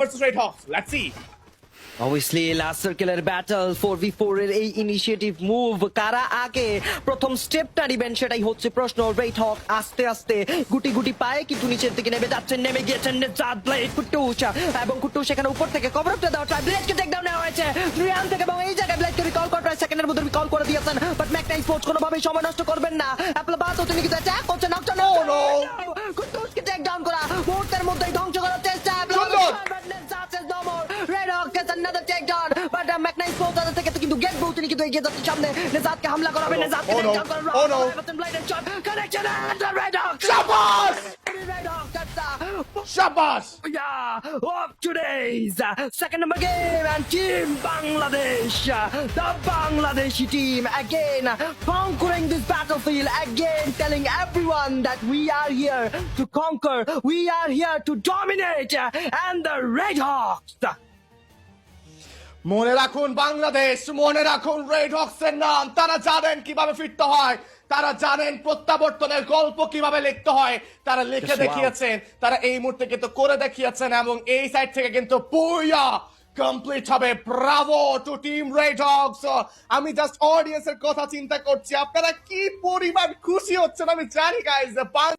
versus Red Hawks. Let's see. Obviously last circular battle 4v4 এর এই initiative move কারা আগে প্রথম স্টেপটা নেবেন সেটাই হচ্ছে প্রশ্ন। রেড হক আস্তে আস্তে গুটি গুটি পায়ে কিন্তু নিচের দিকে নেমে যাচ্ছেন, নেমে গিয়েছেন জাদ ব্লেড কুট্টুস এবং কুট্টুস সেখানে উপর থেকে কভার আপটা দেওয়া ট্রাই ব্লেডকে টেক ডাউন নেওয়া হয়েছে রিয়ান থেকে এবং এই জায়গায় ব্লেডকে রিকল করা সেকেন্ডের মধ্যে রিকল করে দিয়েছেন বাট ম্যাকনাই স্পোর্টস কোনোভাবেই সময় নষ্ট করবেন না। অ্যাপল বাত তিনি কিন্তু অ্যাটাক করছেন নকটা নো কুট্টুসকে টেক ডাউন করা মুহূর্তের মধ্যেই ধ্বংস করার চেষ্টা red Haque gets another takedown but Magnite Sports থেকে কিন্তু গেট বউ তিনি কিন্তু এগিয়ে যাচ্ছেন সামনে নেজাদকে হামলা করাবে নেজাদকে টেক ডাউন করার blind shot connection and red hawk Shabash! Red hawk Shabash! yeah of today's second number game and team Bangladesh, the Bangladeshi team again conquering this battlefield, again telling everyone that we are here to conquer, we are here to dominate, and the Red Hawks মনে রাখুন বাংলাদেশ, মনে রাখুন red Hawks এর নাম। তারা জানেন কিভাবে ফিরতে হয়, তারা জানেন প্রত্যাবর্তনের গল্প কিভাবে লিখতে হয়, তারা লিখে দেখিয়েছেন, তারা এই মুহূর্তে কিন্তু করে দেখিয়েছেন এবং এই সাইড থেকে কিন্তু পুয়া কমপ্লিট হবে। Bravo to team red hawks. আমি জাস্ট অডিয়েন্সের কথা চিন্তা করছি, আপনারা কি পরিমাণ খুশি হচ্ছেন আমি জানি গাইজ।